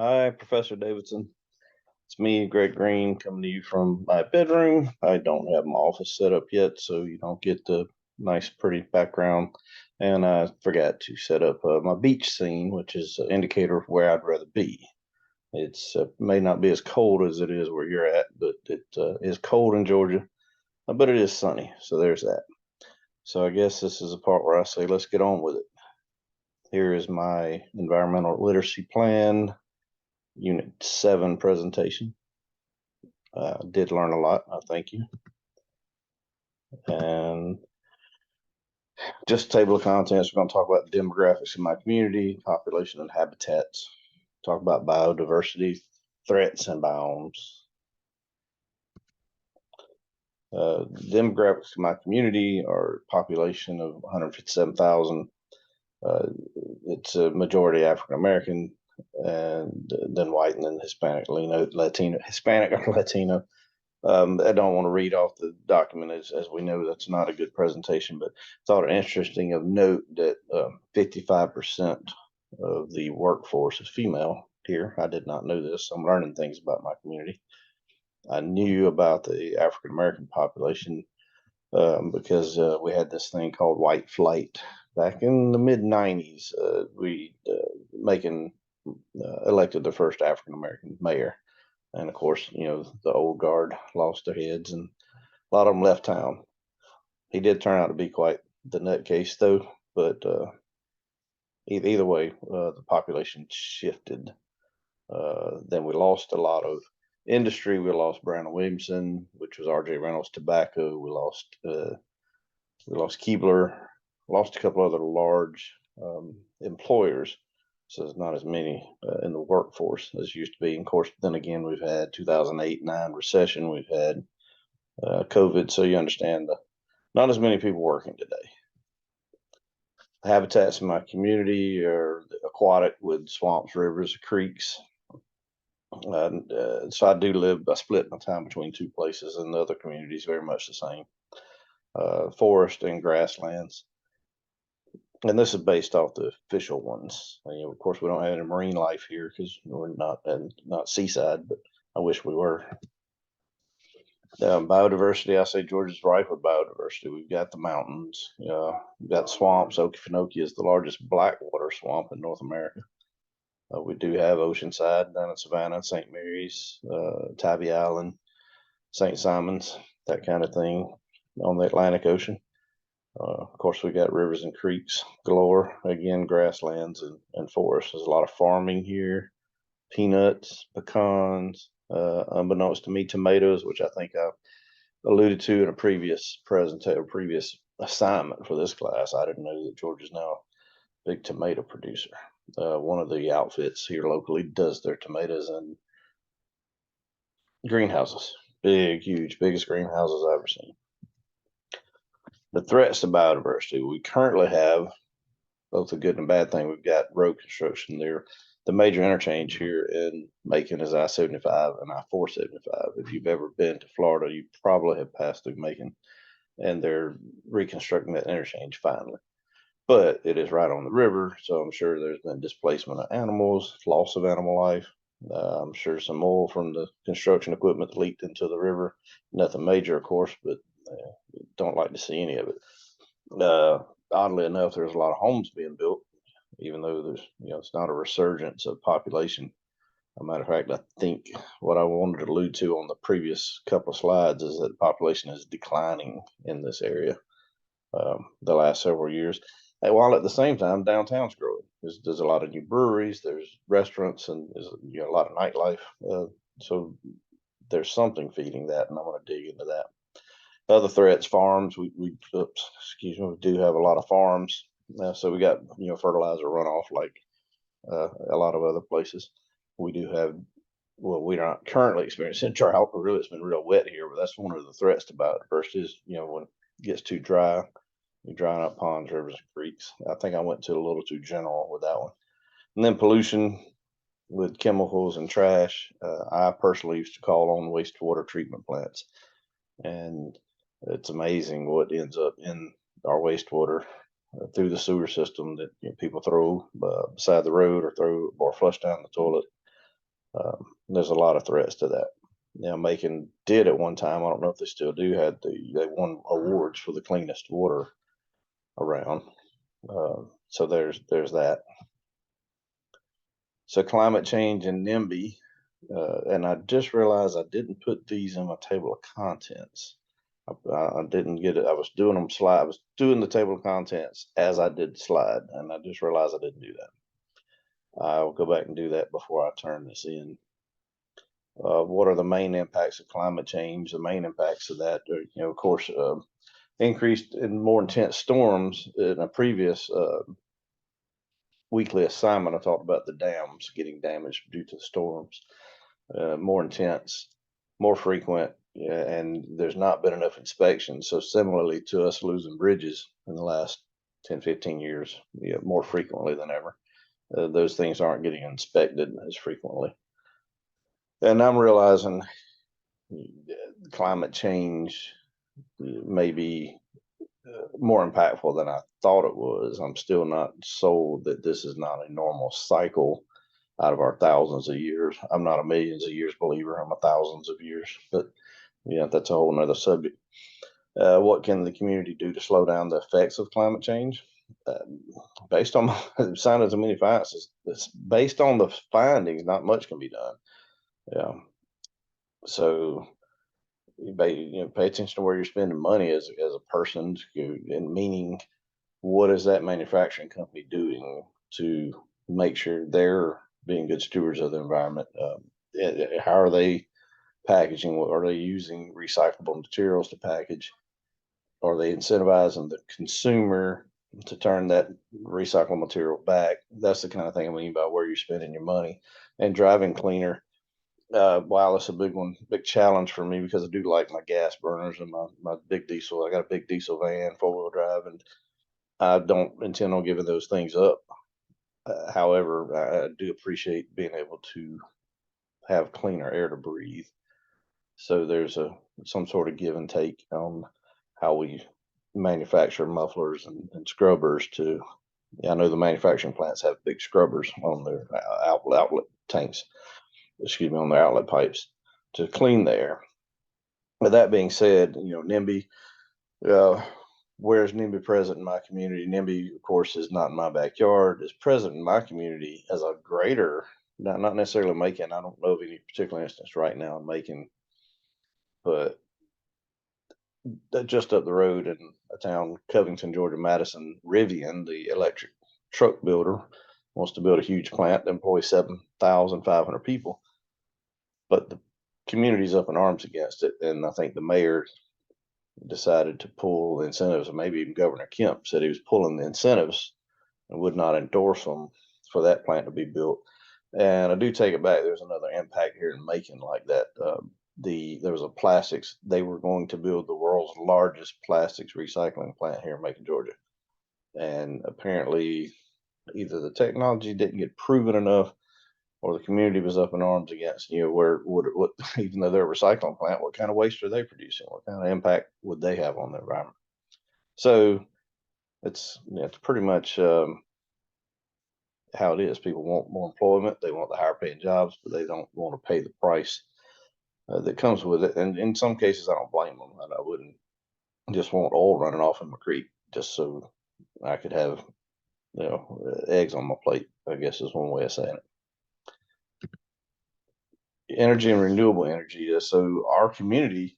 Hi, Professor Davidson. It's me, Greg Green, coming to you from my bedroom. I don't have my office set up yet, so you don't get the nice, pretty background. And I forgot to set up my beach scene, which is an indicator of where I'd rather be. It's may not be as cold as it is where you're at, but it is cold in Georgia, but it is sunny. So there's that. So I guess this is a part where I say, let's get on with it. Here is my environmental literacy plan, Unit 7 presentation. Did learn a lot. I thank you. And just table of contents. We're going to talk about the demographics of my community, population and habitats. Talk about biodiversity, threats and bounds. Demographics of my community are population of 157,000. It's a majority African American, and then white, and then Hispanic, Latino, Hispanic or Latino. I don't want to read off the document, as we know that's not a good presentation, but thought it interesting of note that 55% of the workforce is female here. I did not know this. I'm learning things about my community. I knew about the African American population because we had this thing called white flight back in the mid 90s. We making elected the first African American mayor. And of course, the old guard lost their heads and a lot of them left town. He did turn out to be quite the nutcase, though. But either way, the population shifted. Then we lost a lot of industry. We lost Brown and Williamson, which was R.J. Reynolds Tobacco. We lost Keebler. Lost a couple other large employers. So there's not as many in the workforce as used to be. And of course, then again, we've had 2008-9 recession. We've had COVID. So you understand, not as many people working today. Habitats in my community are aquatic with swamps, rivers, creeks. So I split my time between two places, and the other community is very much the same. Forest and grasslands. And this is based off the official ones. Of course, we don't have any marine life here because we're not seaside, but I wish we were. Biodiversity, I say Georgia's rife with biodiversity. We've got the mountains, we've got swamps. Okefenokee is the largest blackwater swamp in North America. We do have Oceanside down in Savannah, St. Mary's, Tybee Island, St. Simon's, that kind of thing on the Atlantic Ocean. Of course, we got rivers and creeks galore. Again, grasslands and forests. There's a lot of farming here, peanuts, pecans, unbeknownst to me, tomatoes, which I think I alluded to in a previous presentation, previous assignment for this class. I didn't know that Georgia's now a big tomato producer. One of the outfits here locally does their tomatoes in greenhouses. Big, huge, biggest greenhouses I've ever seen. The threats to biodiversity. We currently have both a good and a bad thing. We've got road construction there. The major interchange here in Macon is I-75 and I-475. If you've ever been to Florida, you probably have passed through Macon, and they're reconstructing that interchange finally. But it is right on the river, so I'm sure there's been displacement of animals, loss of animal life. I'm sure some oil from the construction equipment leaked into the river. Nothing major, of course, but don't like to see any of it. Oddly enough, there's a lot of homes being built, even though there's, it's not a resurgence of population. As a matter of fact, I think what I wanted to allude to on the previous couple of slides is that the population is declining in this area the last several years. And while at the same time, downtown's growing. There's a lot of new breweries, there's restaurants, and there's a lot of nightlife. So there's something feeding that, and I'm going to dig into that. Other threats, farms. We do have a lot of farms. So we got fertilizer runoff like a lot of other places. We do have. Well, we're not currently experiencing drought, but really it's been real wet here. But that's one of the threats to biodiversity is when it gets too dry, you're drying up ponds, rivers, and creeks. I think I went to a little too general with that one. And then pollution with chemicals and trash. I personally used to call on wastewater treatment plants, and it's amazing what ends up in our wastewater through the sewer system that people throw beside the road or flush down the toilet. There's a lot of threats to that. Now, Macon did at one time, I don't know if they still do, they won awards for the cleanest water around. So there's that. So climate change and NIMBY, and I just realized I didn't put these in my table of contents. I didn't get it. I was doing them slide. I was doing the table of contents as I did the slide, and I just realized I didn't do that. I'll go back and do that before I turn this in. What are the main impacts of climate change? The main impacts of that are, of course, increased and more intense storms. In a previous weekly assignment, I talked about the dams getting damaged due to the storms. More intense, more frequent, and there's not been enough inspection. So similarly to us losing bridges in the last 10, 15 years, more frequently than ever, those things aren't getting inspected as frequently. And I'm realizing climate change may be more impactful than I thought it was. I'm still not sold that this is not a normal cycle out of our thousands of years. I'm not a millions of years believer. I'm a thousands of years. But yeah, that's a whole nother subject. What can the community do to slow down the effects of climate change? Based on science and many findings, based on the findings, not much can be done. Yeah. So pay attention to where you're spending money as a person, and meaning what is that manufacturing company doing to make sure they're being good stewards of the environment? How are they packaging? Are they using recyclable materials to package? Are they incentivizing the consumer to turn that recycled material back? That's the kind of thing I mean by where you're spending your money. And driving cleaner. Wow, that's a big one, big challenge for me because I do like my gas burners and my big diesel. I got a big diesel van, 4-wheel drive, and I don't intend on giving those things up. However, I do appreciate being able to have cleaner air to breathe. So there's some sort of give and take on how we manufacture mufflers and scrubbers to. I know the manufacturing plants have big scrubbers on their outlet tanks, excuse me, on their outlet pipes to clean the air. With that being said, NIMBY, where's NIMBY present in my community? NIMBY, of course, is not in my backyard. It's present in my community as a greater, not necessarily Macon. I don't know of any particular instance right now in Macon, but just up the road in a town, Covington, Georgia, Madison, Rivian, the electric truck builder, wants to build a huge plant that employs 7,500 people. But the community's up in arms against it. And I think the mayor decided to pull the incentives, and maybe even Governor Kemp said he was pulling the incentives and would not endorse them for that plant to be built. And I do take it back. There's another impact here in Macon like that. There was a plastics. They were going to build the world's largest plastics recycling plant here in Macon, Georgia. And apparently, either the technology didn't get proven enough, or the community was up in arms against. What even though they're a recycling plant, what kind of waste are they producing? What kind of impact would they have on the environment? So it's pretty much how it is. People want more employment. They want the higher paying jobs, but they don't want to pay the price that comes with it. And in some cases, I don't blame them. I wouldn't just want oil running off in my creek just so I could have, eggs on my plate, I guess is one way of saying it. Energy and renewable energy. So our community,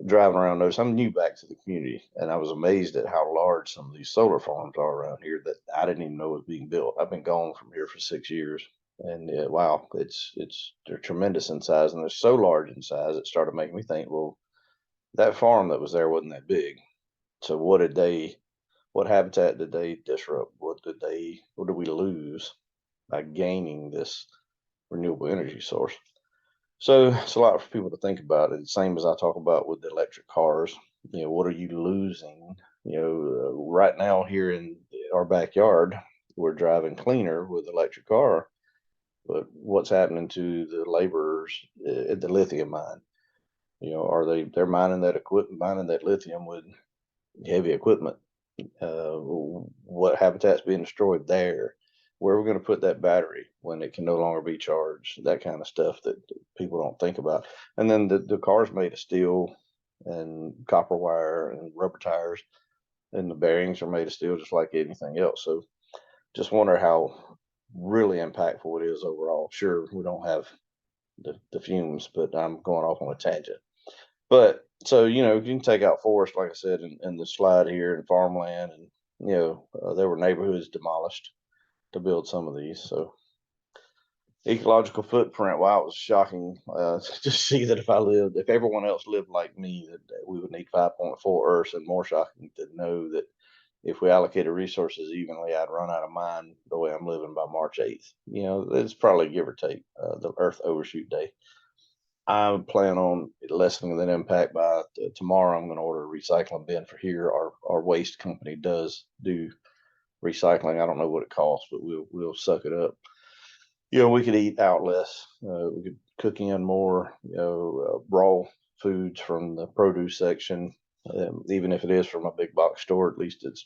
driving around those, I'm new back to the community, and I was amazed at how large some of these solar farms are around here that I didn't even know was being built. I've been gone from here for 6 years, and wow, they're tremendous in size, and they're so large in size it started making me think, well, that farm that was there wasn't that big. So what habitat did they disrupt? What did we lose by gaining this renewable energy source? So it's a lot for people to think about. It, same as I talk about with the electric cars. What are you losing? Right now here in our backyard, we're driving cleaner with electric car, but what's happening to the laborers at the lithium mine? They're mining that lithium with heavy equipment? What habitat's being destroyed there? where are we going to put that battery when it can no longer be charged? That kind of stuff that people don't think about. And then the car's made of steel and copper wire and rubber tires, and the bearings are made of steel just like anything else. So just wonder how really impactful it is overall. Sure, we don't have the fumes, but I'm going off on a tangent. But so, you can take out forest, like I said, in the slide here, and farmland, and there were neighborhoods demolished to build some of these. So ecological footprint, wow, it was shocking to see that if everyone else lived like me, that we would need 5.4 Earths, and more shocking to know that if we allocated resources evenly, I'd run out of mine the way I'm living by March 8th. It's probably give or take the Earth overshoot day. I plan on lessening that impact by tomorrow. I'm going to order a recycling bin for here. Our waste company does do recycling. I don't know what it costs, but we'll suck it up. We could eat out less. We could cook in more. Raw foods from the produce section. Even if it is from a big box store, at least it's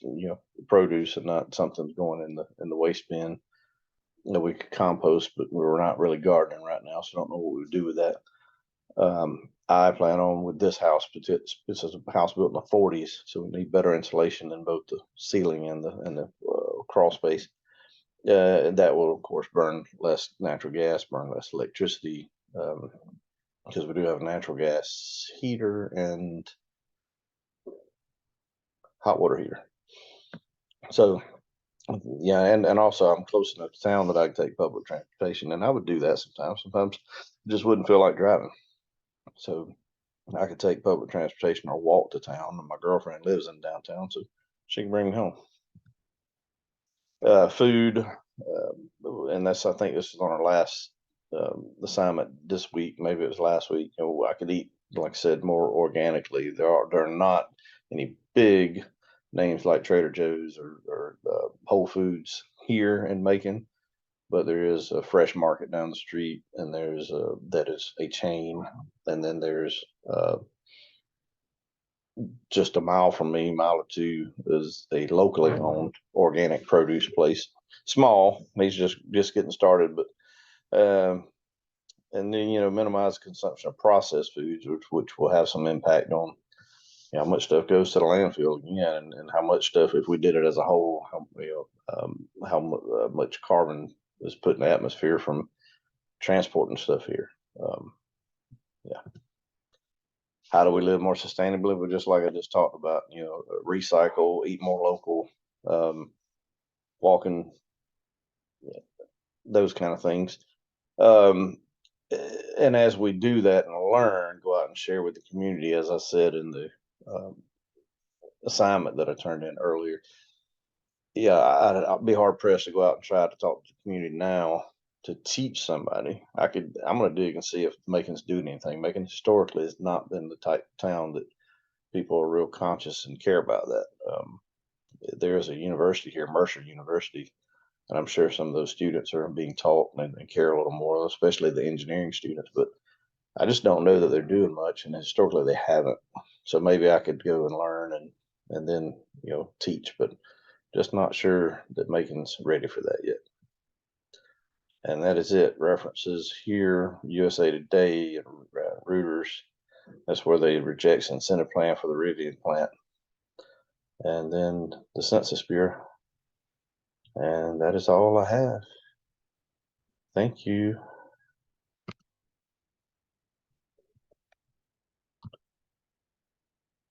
produce and not something going in the waste bin. We could compost, but we're not really gardening right now, so I don't know what we would do with that. I plan on with this house, but this is a house built in the 40s, so we need better insulation in both the ceiling and the crawl space. That will, of course, burn less natural gas, burn less electricity, because we do have a natural gas heater and hot water heater. So, yeah, and also I'm close enough to town that I can take public transportation, and I would do that sometimes. Sometimes I just wouldn't feel like driving. So I could take public transportation or walk to town, and my girlfriend lives in downtown, so she can bring me home. Food, and I think this is on our last assignment this week. Maybe it was last week. I could eat, like I said, more organically. There are not any big names like Trader Joe's or Whole Foods here in Macon, but there is a fresh market down the street, and that is a chain, and then there's just a mile from me, mile or two, is a locally owned organic produce place. Small, he's just getting started, but and then minimize consumption of processed foods, which will have some impact on how much stuff goes to the landfill again, and how much stuff, if we did it as a whole, how much carbon is put in the atmosphere from transporting stuff here. Yeah. How do we live more sustainably? But just like I just talked about, recycle, eat more local, walking, those kind of things. And as we do that and learn, go out and share with the community, as I said in the assignment that I turned in earlier. Yeah, I'll be hard pressed to go out and try to talk to the community now to teach somebody. I'm going to dig and see if Macon's doing anything. Macon historically has not been the type of town that people are real conscious and care about that. There is a university here, Mercer University, and I'm sure some of those students are being taught and care a little more, especially the engineering students. But I just don't know that they're doing much, and historically they haven't. So maybe I could go and learn and then teach, but just not sure that Macon's ready for that yet. And that is it. References here: USA Today and Reuters. That's where they reject incentive plan for the Rivian plant. And then the Census Bureau. And that is all I have. Thank you.